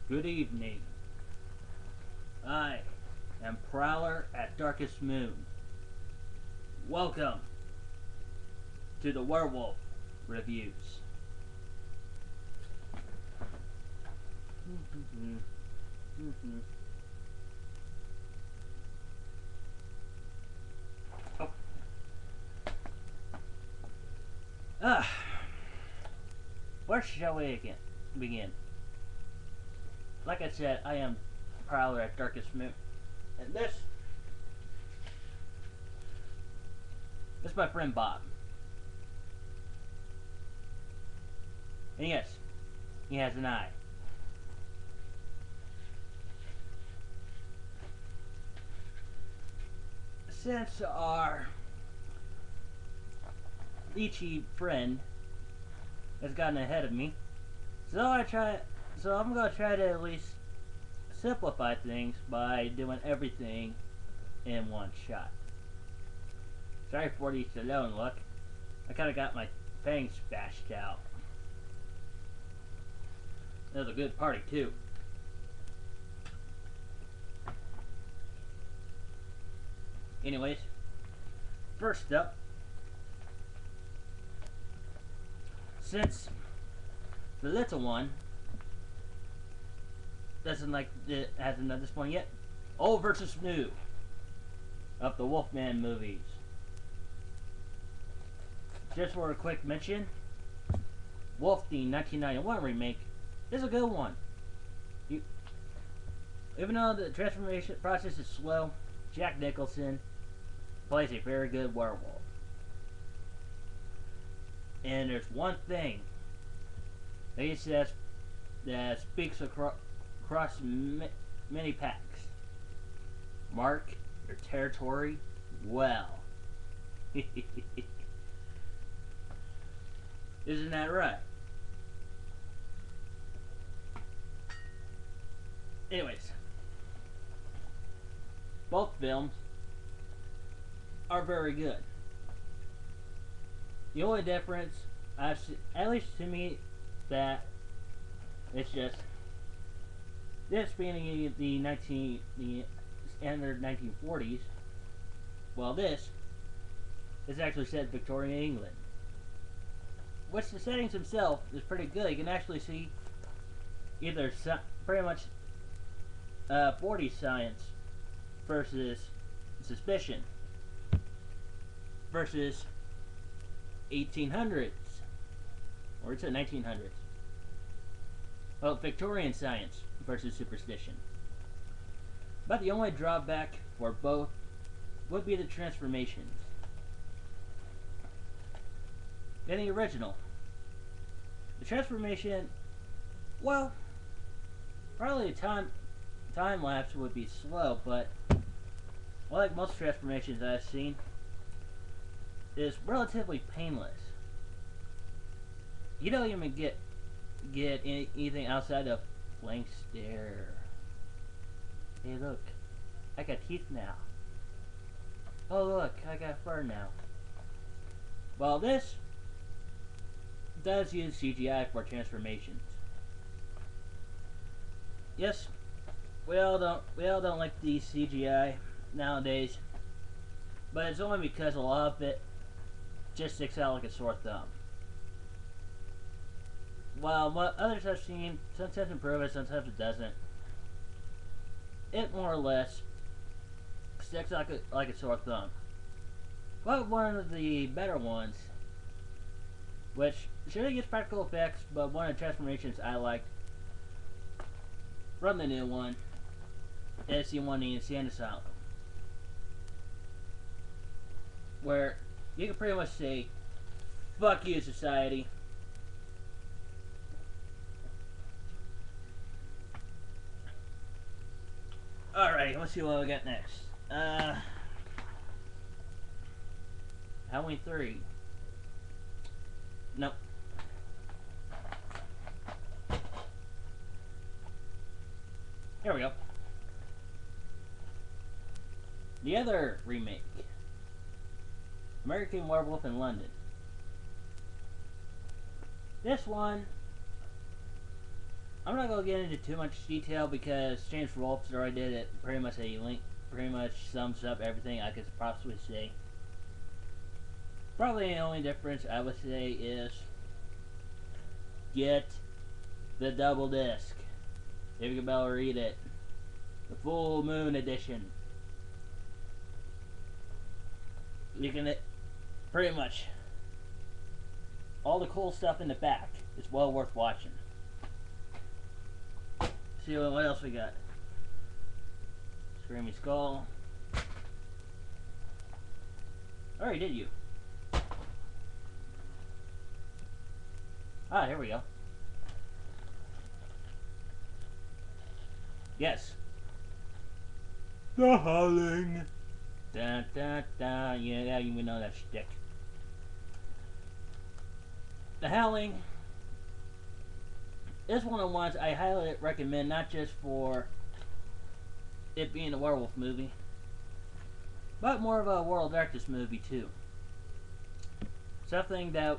Good evening. I am Prowler at Darkest Moon. Welcome to the Werewolf Reviews. Oh. Where shall we begin? Like I said, I am Prowler at Darkest Moon. And this is my friend Bob. And yes, he has an eye. Since our lychee friend has gotten ahead of me, so I'm gonna try to at least simplify things by doing everything in one shot. Sorry for the Stallone look. I kinda got my fangs bashed out. It was a good party too. Anyways, first up, since the little one hasn't done this one yet, old versus new of the Wolfman movies. Just for a quick mention, Wolfenstein 1991 remake is a good one. Even though the transformation process is slow, Jack Nicholson plays a very good werewolf. And there's one thing that he says that speaks across many packs. Mark your territory well. Isn't that right? Anyways, both films are very good. The only difference, I've seen, at least to me, that it's just this being the standard 1940s, while this is actually set in Victorian England, which the settings themselves is pretty good. You can actually see either pretty much 40s science versus suspicion versus 1800s, or it's a 1900s. Well, Victorian science versus superstition. But the only drawback for both would be the transformations. In the original, the transformation, well, probably the time lapse would be slow, but like most transformations I've seen, is relatively painless. You don't even get anything outside of blank stare. Hey look, I got teeth now. Oh look, I got fur now. Well, this does use CGI for transformations. Yes, we all don't like the CGI nowadays, but it's only because a lot of it just sticks out like a sore thumb. While what others I've seen sometimes improve it, sometimes it doesn't. It more or less sticks out like a sore thumb. But one of the better ones, which sure gets practical effects, but one of the transformations I liked from the new one is the one in the Insane Asylum, where you can pretty much say, fuck you, society. Alright, let's see what we got next. Halloween 3. Nope. Here we go. The other remake, American Werewolf in London. This one I'm not gonna get into too much detail because James Rolfes already did it. Pretty much sums up everything I could possibly say. Probably the only difference I would say is get the double disc if you can be able to read it, the full moon edition. You can pretty much all the cool stuff in the back is well worth watching. See what else we got. Screaming Skull. Alright, did you? Ah, here we go. Yes. The Howling. Da da da. Yeah, you know that shtick. The Howling is one of the ones I highly recommend, not just for it being a werewolf movie, but more of a World Darkness movie too. Something that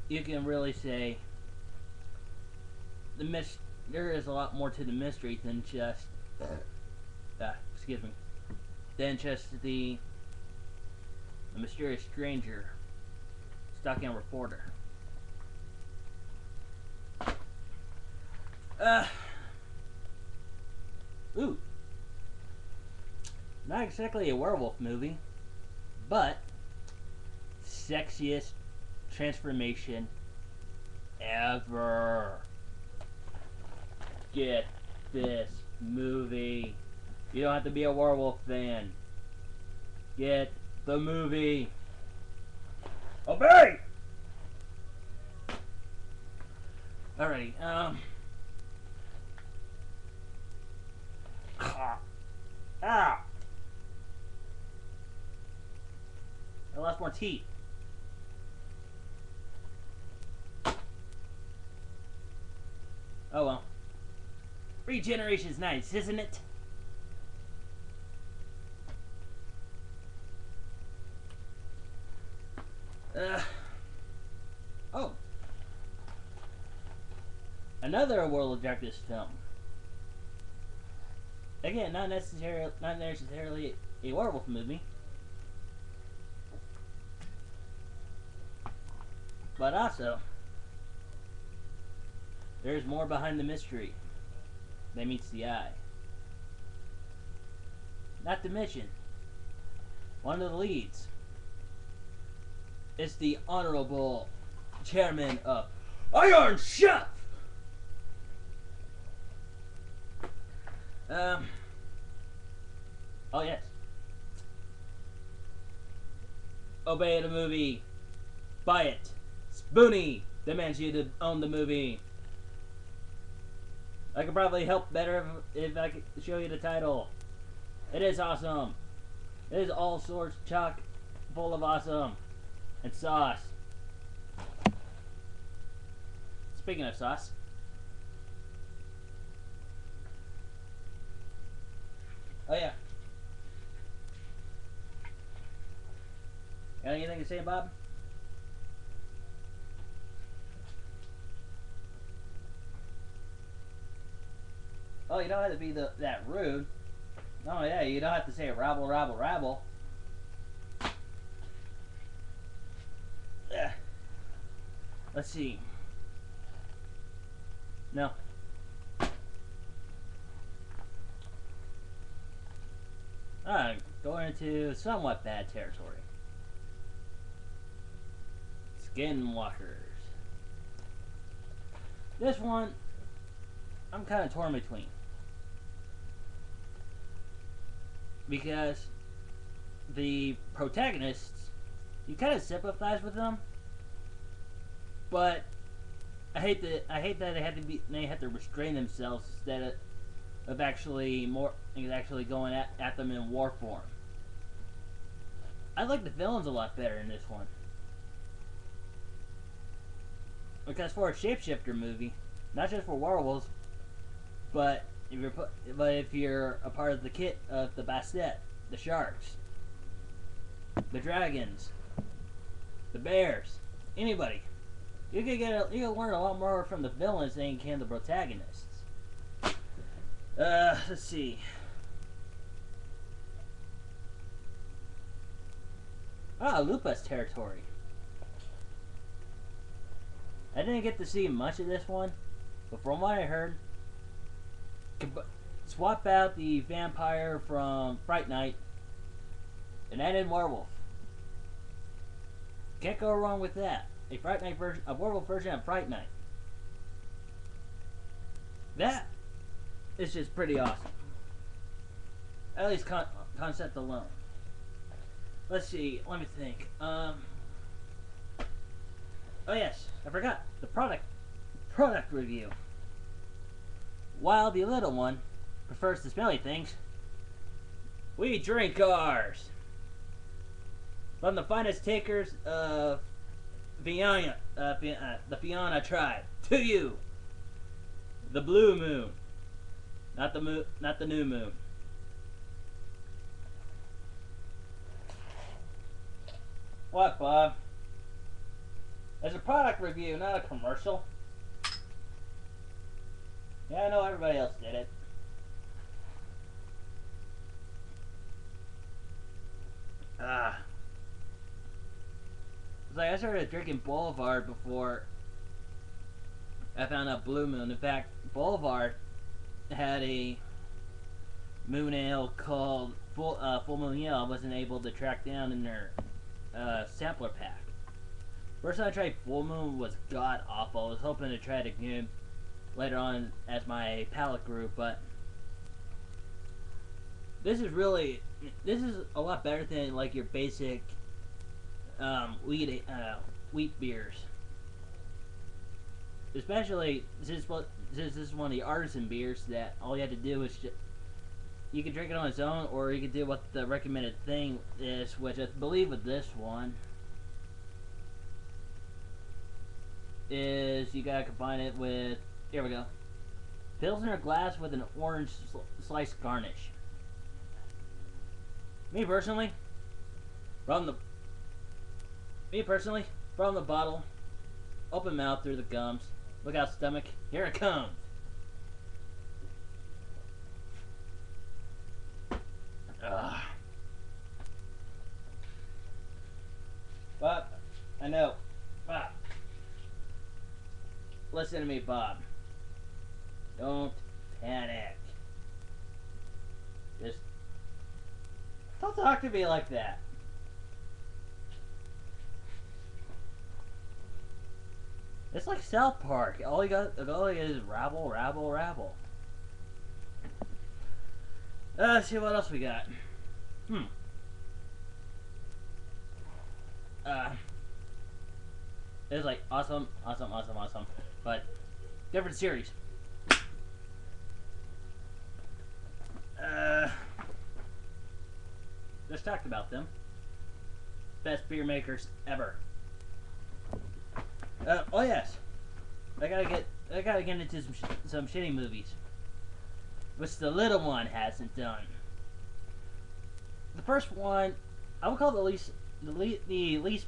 you can really say there is a lot more to the mystery than just than just the mysterious stranger stalking a reporter. Ooh. Not exactly a werewolf movie, but sexiest transformation ever. Get this movie. You don't have to be a werewolf fan. Get the movie. Obey! Alrighty, Ah! I lost more teeth. Oh well. Regeneration's nice, isn't it? Oh. Another World of Darkness film. Again, not necessarily a werewolf movie, but also there's more behind the mystery that meets the eye. Not to mention, one of the leads is the Honorable Chairman of Iron Chef! Oh yes. Obey the movie. Buy it. Spoonie demands you to own the movie. I could probably help better if I could show you the title. It is awesome. It is all sorts chock full of awesome. And sauce. Speaking of sauce. Oh yeah. Got anything to say, Bob? Oh, you don't have to be that rude. Oh yeah, you don't have to say rabble, rabble, rabble. Let's see. No. Going into somewhat bad territory. Skinwalkers. This one, I'm kind of torn between. Because the protagonists, you kind of sympathize with them, but I hate that they had to restrain themselves instead of actually going at them in war form. I like the villains a lot better in this one. Because for a shapeshifter movie, not just for werewolves, but if you're a part of the kit of the Bastet, the sharks, the dragons, the bears, anybody, You can learn a lot more from the villains than you can the protagonists. Let's see. Ah, Lupa's territory. I didn't get to see much of this one, but from what I heard, swap out the vampire from Fright Night and add in werewolf. Can't go wrong with that. A Fright Night version, a werewolf version of Fright Night. That is just pretty awesome. At least concept alone. Let's see. Let me think. Oh yes, I forgot the product review. While the little one prefers the smelly things, we drink ours. From the finest takers of the Fianna tribe, to you, the blue moon, not the new moon. What, Bob? It's a product review, not a commercial. Yeah, I know everybody else did it. It's like I started drinking Boulevard before I found out Blue Moon. In fact, Boulevard had a moon ale called Full Moon Ale. I wasn't able to track down in their sampler pack. First time I tried Full Moon was god awful. I was hoping to try it again later on as my palate grew, but this is a lot better than like your basic wheat beers. Especially since this is one of the artisan beers that all you have to do is you can drink it on its own, or you can do what the recommended thing is, which I believe with this one is you gotta combine it with, here we go, Pilsner glass with an orange slice garnish. Me personally, from the bottle, open mouth through the gums, look out stomach, here it comes. Bob, I know. Bob. Listen to me, Bob. Don't panic. Just don't talk to me like that. It's like South Park. All you got is rabble, rabble, rabble. Let's see what else we got. It's like awesome, but different series. Just talked about them. Best beer makers ever. Oh yes, I gotta get into some shitty movies, which the little one hasn't done. The first one, I would call the least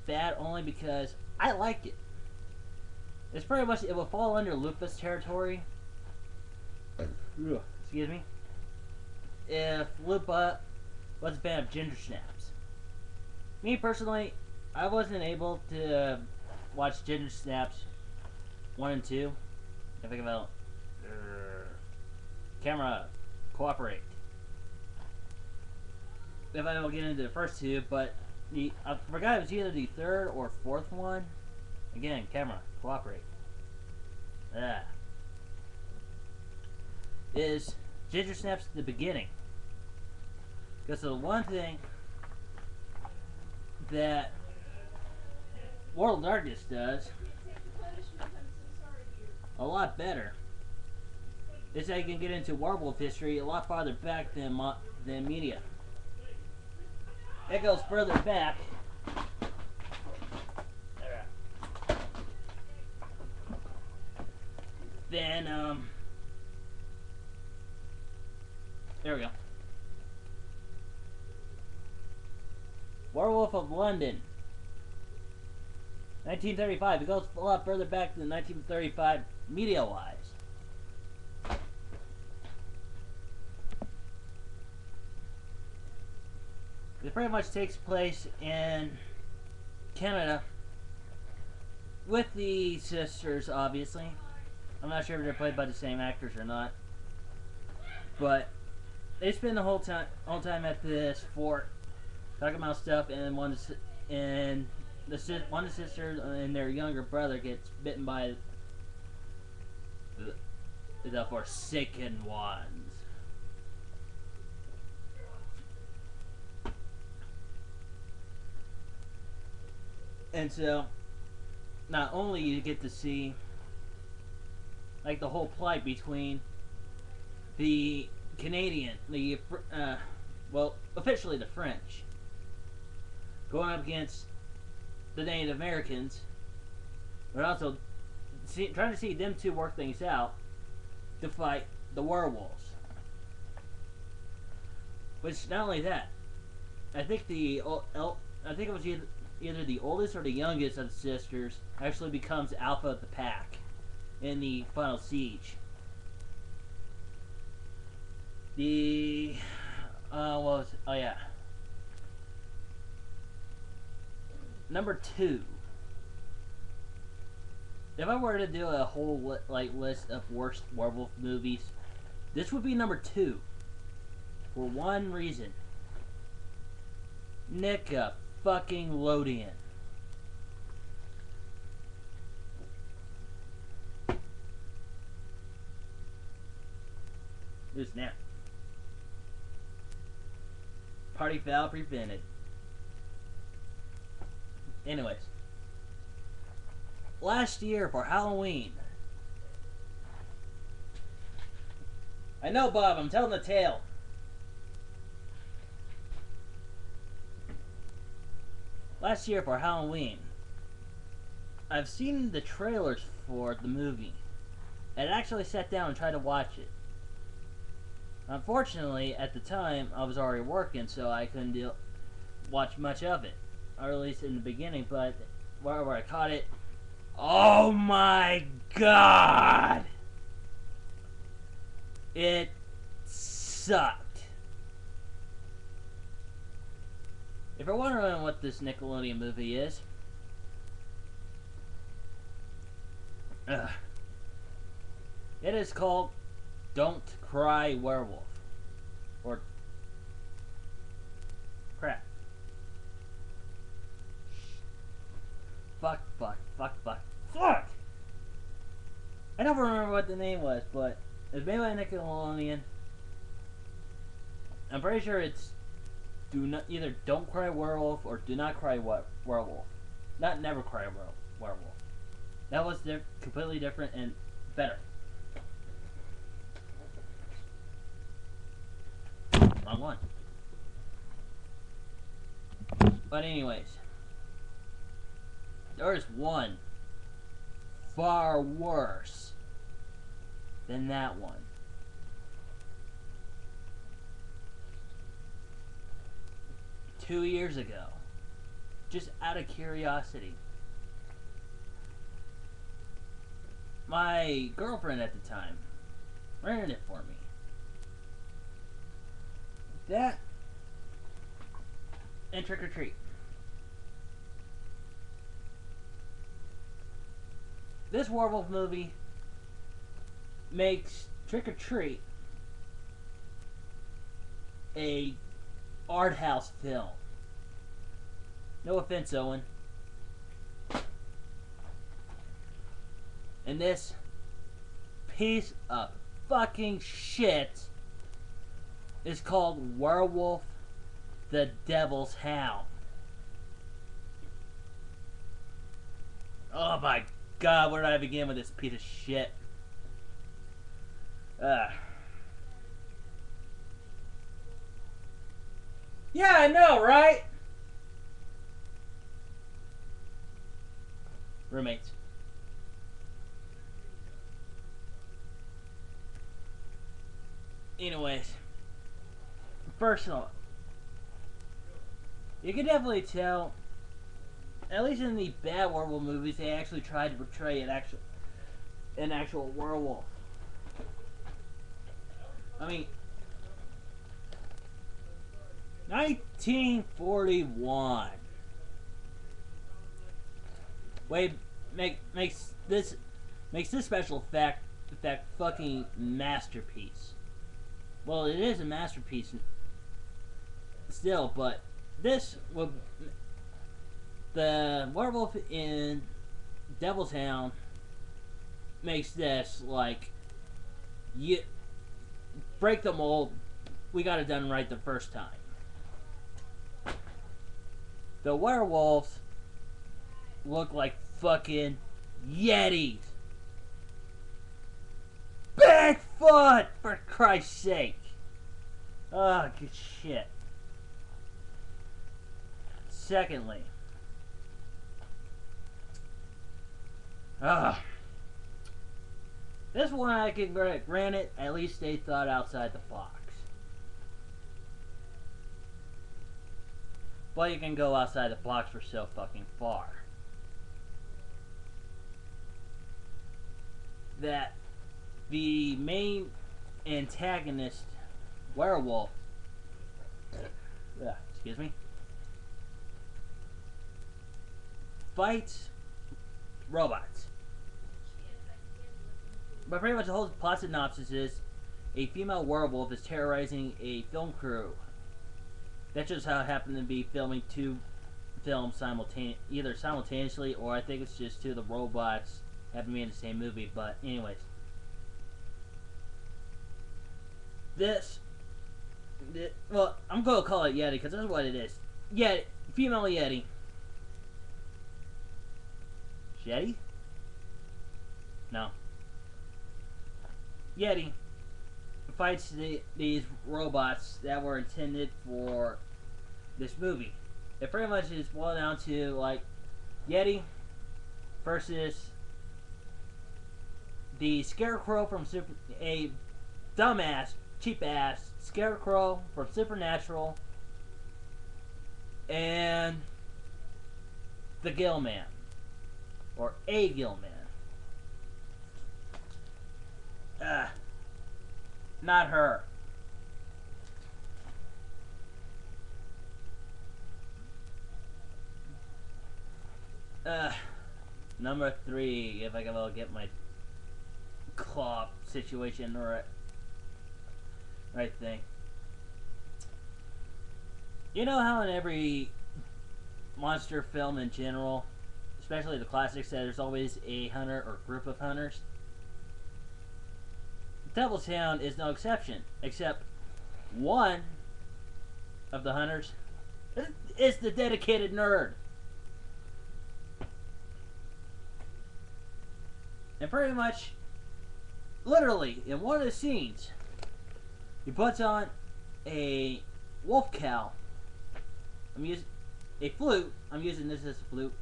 bad only because I liked it. It's pretty much, it will fall under Lupa's territory. Excuse me. If Lupa was a fan of ginger snaps. Me personally, I wasn't able to watch Ginger Snaps 1 and 2. If I can about camera cooperate. If I will get into the first two, but I forgot it was either the third or fourth one. Again, camera cooperate. Is Ginger Snaps the beginning? Because the one thing that World of Darkness does a lot better is that you can get into werewolf history a lot farther back than media. It goes further back than there we go. Werewolf of London. 1935. It goes a lot further back than 1935 media-wise. It pretty much takes place in Canada with the sisters, obviously. I'm not sure if they're played by the same actors or not, but they spend the whole time at this fort talking about stuff, and one of the sisters and their younger brother gets bitten by the Forsaken Ones. And so, not only you get to see like the whole plight between the Canadian, well, officially the French, going up against the Native Americans, but also trying to see them two work things out to fight the werewolves. Which, not only that, I think it was either the oldest or the youngest of the sisters actually becomes alpha of the pack in the final siege. Number 2. If I were to do a whole list of worst werewolf movies, this would be number 2. For one reason. Fucking Lodian. Who's now? Party foul prevented. Anyways. Last year for Halloween. I know, Bob, I'm telling the tale. Last year for Halloween, I've seen the trailers for the movie, and actually sat down and tried to watch it. Unfortunately, at the time, I was already working, so I couldn't watch much of it, or at least in the beginning, but wherever I caught it, oh my god! It sucked. If you're wondering what this Nickelodeon movie is, it is called Don't Cry Werewolf. Or crap. Fuck. I don't remember what the name was, but it's made by Nickelodeon. I'm pretty sure it's either Don't Cry Werewolf or Do Not Cry Werewolf. Not Never Cry Werewolf. That was completely different and better. Wrong one. But anyways, there is one far worse than that one. Two years ago, just out of curiosity, my girlfriend at the time rented it for me. That and Trick or Treat. This werewolf movie makes Trick or Treat a art house film. No offense, Owen. And this piece of fucking shit is called Werewolf the Devil's Hound. Oh my god, where did I begin with this piece of shit? Yeah, I know, right? Roommates. Anyways, personal. You can definitely tell at least in the bad werewolf movies, they actually tried to portray an actual werewolf. I mean, 1941. Makes this special effect fucking masterpiece. Well, it is a masterpiece still, but this would the werewolf in Devil's Town makes this like you break the mold. We got it done right the first time. The werewolves look like fucking Yetis. Bigfoot, for Christ's sake. Oh, good shit. Secondly, this one I can grant it, at least they thought outside the box. But you can go outside the box for so fucking far that the main antagonist werewolf, excuse me, fights robots. But pretty much the whole plot synopsis is a female werewolf is terrorizing a film crew. That's just how it happened to be filming two films either simultaneously, or I think it's just two of the robots happen to be in the same movie. But anyways, well, I'm going to call it Yeti because that's what it is. Yeti, female Yeti. Yeti? No. Yeti fights these robots that were intended for this movie. It pretty much is boiled down to like Yeti versus the Scarecrow from a dumbass, cheap ass Scarecrow from Supernatural, and the Gill Man, or a Gill Man. Not her. Number 3, if I can get my claw situation right thing. You know how in every monster film in general, especially the classics, that there's always a hunter or group of hunters? Devil's Town is no exception, except one of the hunters is the dedicated nerd. And pretty much, literally, in one of the scenes, he puts on a wolf cowl. I'm using a flute. I'm using this as a flute.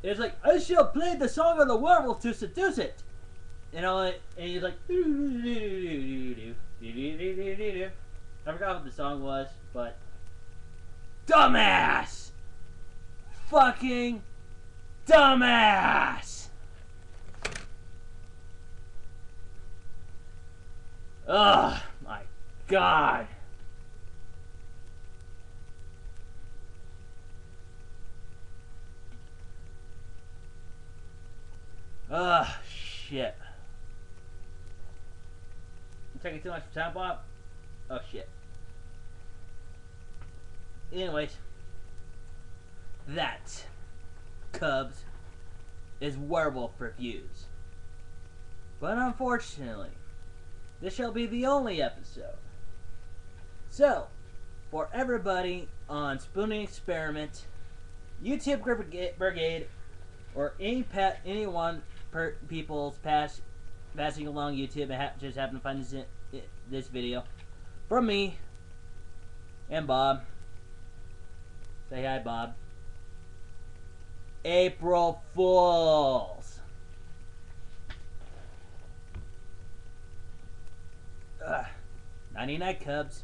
It's like, I shall play the song of the werewolf to seduce it. You know, and he's like, I forgot what the song was, but dumbass! Fucking dumbass! Oh my god. Shit. I'm taking too much time, Bob. Oh shit. Anyways, that, Cubs, is Werewolf Reviews. But unfortunately, this shall be the only episode. So, for everybody on Spooning Experiment, YouTube Brigade, or people's passing along YouTube and just happen to find this video, from me and Bob. Say hi, Bob. April Fools. Nighty night, Cubs.